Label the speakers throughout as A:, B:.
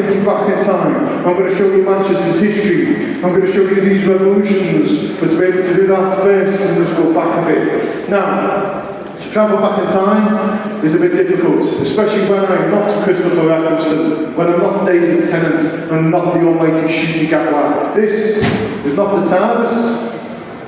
A: take you back in time. I'm going to show you Manchester's history. I'm going to show you these revolutions. But to be able to do that first, let's go back a bit. Now, to travel back in time is a bit difficult, especially when I'm not Christopher Eccleston, when I'm not David Tennant, and not the almighty Ncuti Gatwa. This is not the TARDIS.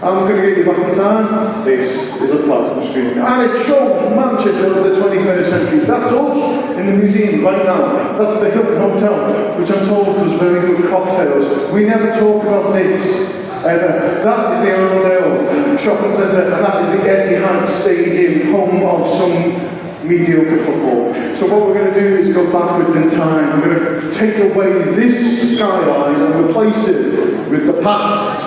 A: I'm going to get you back in time. This is a plasma screen. And it shows Manchester of the 21st century. That's us in the museum right now. That's the Hilton Hotel, which I'm told does very good cocktails. We never talk about this, ever. That is the Arundel Shopping Centre, and that is the Etihad Stadium, home of some mediocre football. So what we're going to do is go backwards in time. We're going to take away this skyline and replace it with the past.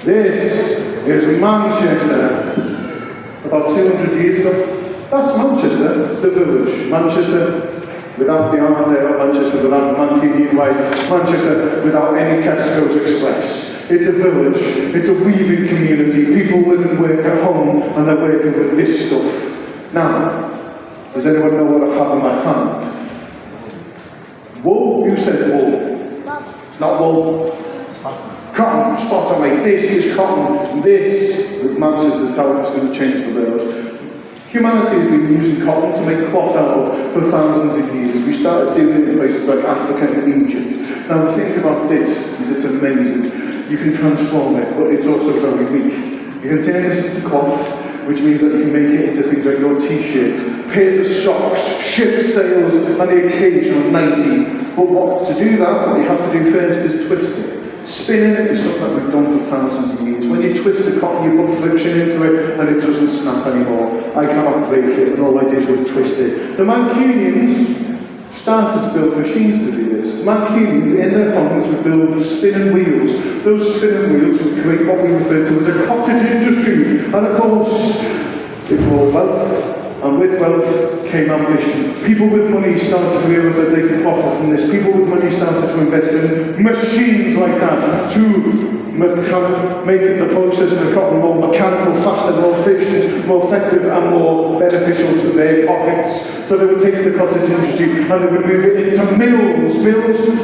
A: This is Manchester, about 200 years ago. That's Manchester, the village. Manchester without the Arndale, Manchester without the Mancunian Way, Manchester without any Tesco's Express. It's a village, it's a weaving community. People live and work at home, and they're working with this stuff. Now, does anyone know what I have in my hand? Wool? You said wool. It's not wool. Cotton, spot on mate. This is cotton. This, with Manchester's how it's going to change the world. Humanity has been using cotton to make cloth out of for thousands of years. We started doing it in places like Africa and Egypt. Now the thing about this is it's amazing. You can transform it, but it's also very weak. You can turn this into cloth, which means that you can make it into things like your t-shirts, pairs of socks, ship sails, and the occasional nightie. But what to do that, what you have to do first is twist it. Spinning it is something that we've done for thousands of years. When you twist a cotton, you put friction into it, and it doesn't snap anymore. I cannot break it, and all I did was twist it. The Mancunians started to build machines to do this. Mancunians, in their homes, would build spinning wheels. Those spinning wheels would create what we refer to as a cottage industry. And of course, it brought wealth. And with wealth came ambition. People with money started to realise that they could profit from this. People with money started to invest in machines like that to make the process of the cotton more mechanical, faster, more efficient, more effective, and more beneficial to their pockets. So they would take the cottage industry and they would move it into mills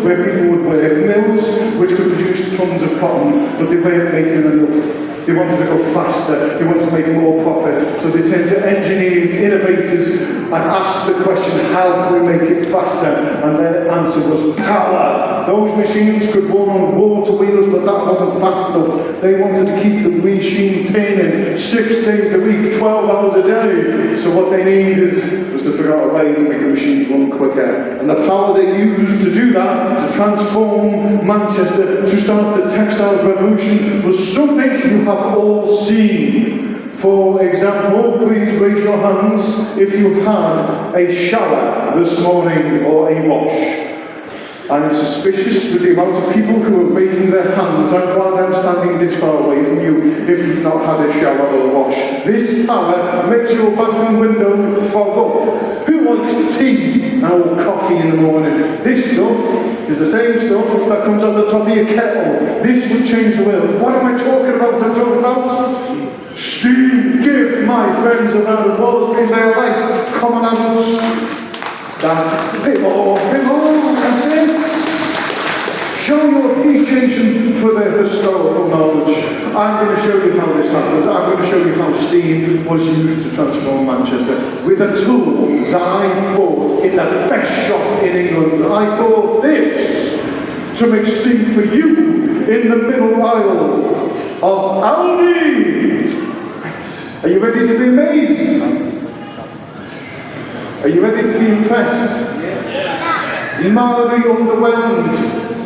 A: where people would work, mills which could produce tons of cotton, but they weren't making enough. They wanted to go faster, they wanted to make more profit, so they turned to engineers, innovators, and asked the question, how can we make it faster? And their answer was power. Those machines could run on water wheels, but that wasn't fast enough. They wanted to keep the machine turning 6 days a week, 12 hours a day. So what they needed was to figure out a way to make the machines run quicker. And the power they used to do that, to transform Manchester, to start the textiles revolution, was something you have all seen. For example, please raise your hands if you've had a shower this morning or a wash. I'm suspicious with the amount of people who are raising their hands. I'm glad I'm standing this far away from you if you've not had a shower or a wash. This power makes your bathroom window fog up. Who likes tea or coffee in the morning? This stuff is the same stuff that comes out the top of your kettle. This would change the world. What am I talking about? I'm talking about steam. Give my friends a round of applause, please. They are right. Common ants. That's a bit more, that's it. Show your appreciation for their historical knowledge. I'm going to show you how this happened. I'm going to show you how steam was used to transform Manchester with a tool that I bought in the best shop in England. I bought this to make steam for you in the middle aisle of Aldi. Right. Are you ready to be amazed? Are you ready to be impressed? Yeah. Mildly underwhelmed?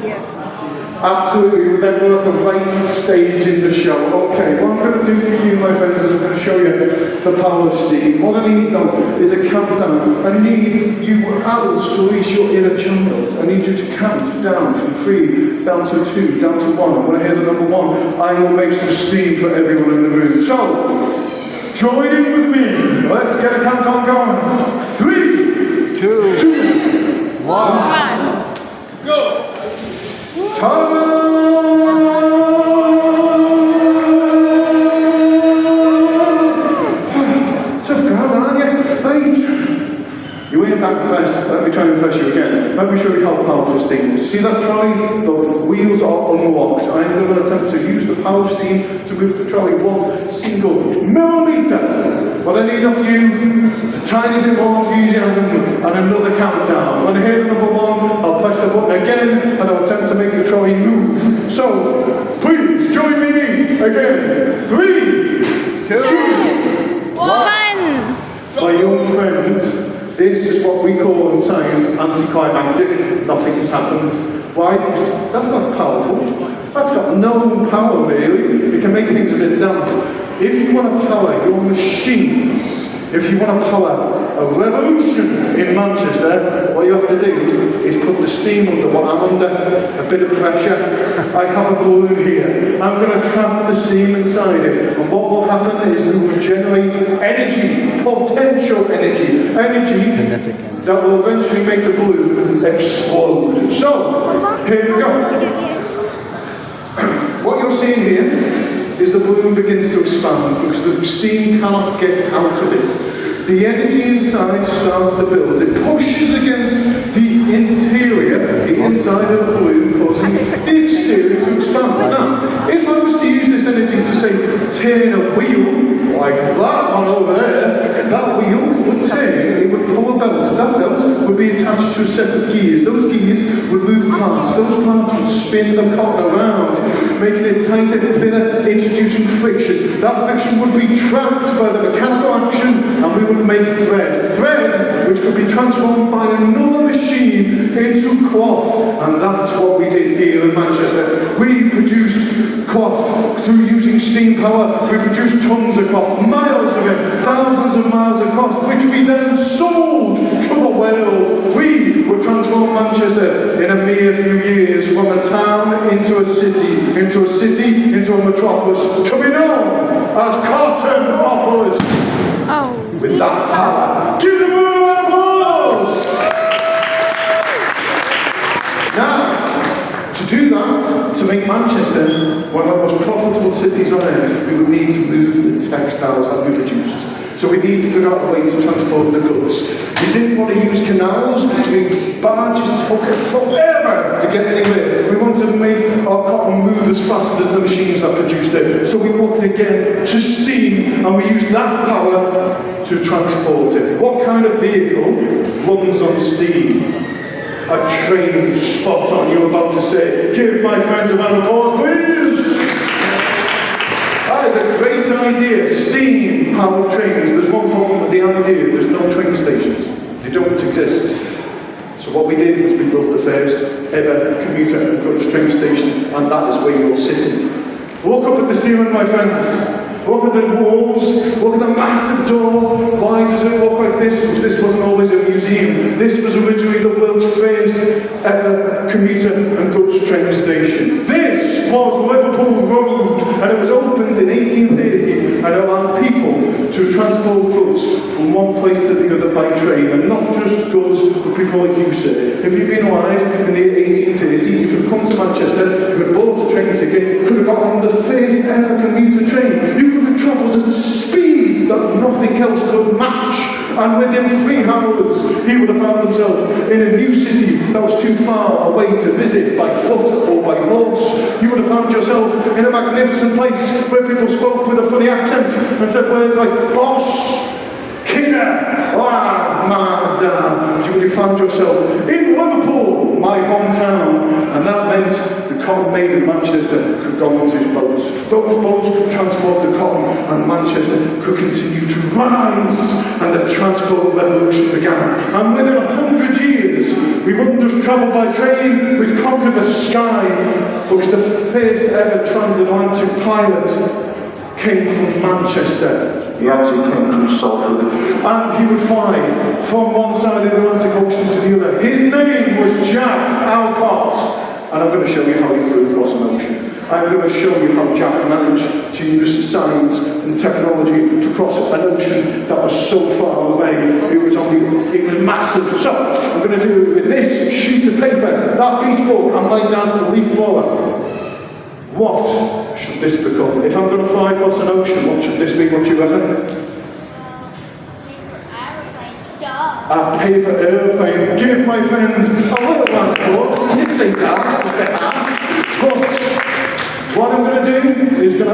A: Yeah. Absolutely, then we're at the right stage in the show. Okay, what I'm going to do for you, my friends, is I'm going to show you the power of steam. What I need, though, is a countdown. I need you adults to release your inner child. I need you to count down from 3, down to 2, down to 1. And when I hear the number 1, I will make some steam for everyone in the room. So, join in with me. Let's get a countdown going. 3, 2, 1. Go. Ta-da! Tough crowd, aren't you? Right. You ain't that impressed. Let me try and impress you again. Let me show you how powerful steam. See that trolley? Those wheels are unlocked. I'm going to attempt to use the power of steam to move the trolley 1 single millimetre. What I need of you is a tiny bit more enthusiasm and another countdown. When I hit number 1, I'll press the button again and I'll attempt to make the trolley move. So, please join me again. 3, 2,
B: 1.
A: My young friends, this is what we call in science anticlimactic. Nothing has happened. Why? Because that's not powerful. That's got no power really. It can make things a bit damp. If you want to power your machines, if you want to power a revolution in Manchester, what you have to do is put the steam under what I'm under, a bit of pressure. I have a balloon here. I'm going to trap the steam inside it. And what will happen is we will generate energy, potential energy, that will eventually make the balloon explode. So, here we go. What you're seeing here is the balloon begins to expand because the steam cannot get out of it. The energy inside starts to build. It pushes against the interior, the inside of the balloon, causing the exterior to expand. Now, if I was to use this energy to, say, turn a wheel, like that one over there, that wheel would turn, it would pull a belt. That belt would be attached to a set of gears. Those gears would move parts. Those parts would spin the cotton around, making it tighter, thinner, introducing friction. That friction would be trapped by the mechanical action, and we would make thread. Thread, which could be transformed by another machine into cloth. And that's what we did here in Manchester. We produced cloth through using steam power. We produced tons of cloth, miles of it, thousands of miles of cloth, which we then sold to the world. We would transform Manchester in a mere few years from a town into a city, into a metropolis, to be known as Cottonopolis.
B: Oh.
A: With that power, give them a round of applause! Now, to do that, to make Manchester one of the most profitable cities on earth, we would need to move the textiles that we produced. So we need to figure out a way to transport the goods. We didn't want to use canals because barges took it forever to get anywhere. We wanted to make our cotton move as fast as the machines that produced it. So we looked again to steam, and we used that power to transport it. What kind of vehicle runs on steam? A train. Spot on, you're about to say. Give my friends a round of applause, please! That is a great idea. Steam-powered trains. There's one problem with the idea. There's no train stations. They don't exist. So what we did was we built the first ever commuter and goods train station, and that is where you're sitting. Look up at the ceiling, my friends. Look at the walls. Look at the massive door. Why does it look like this? Because this wasn't always a museum. This was originally the world's first ever commuter and goods train station. This was Liverpool Road, and it was opened in 1830 and allowed people to transport goods from one place to the other by train, and not just goods, but people like you, sir. If you've been alive in the 1830s, you could come to Manchester, you could have bought a train ticket, you could have got on the first ever commuter train. You could have travelled at speeds that nothing else could match, and within 3 hours he would have found himself in a new city that was too far away to visit by foot or by horse. You would have found yourself in a magnificent place where people spoke with a funny accent and said words like boss, kidder, madam. You would have found yourself in Liverpool, my hometown, and that meant the cotton made in Manchester could go into boats. Those boats could transport the cotton, and Manchester could continue to rise, and the transport revolution began. And within 100 years, we wouldn't just travel by train, we'd conquer the sky, because the first ever transatlantic pilot came from Manchester. He actually came from Salford. And he would fly from one side of the Atlantic Ocean to the other. His name was Jack Alcott. And I'm going to show you how he flew across an ocean. I'm going to show you how Jack managed to use science and technology to cross an ocean that was so far away. It was massive. So, I'm going to do it with this sheet of paper, that beach ball, and my dad's leaf blower. What should this become? If I'm going to fly across an ocean, what should this be? What do you reckon? a paper airplane. Give my friend a little round of applause. He didn't say that was it. But what I'm going to do is going to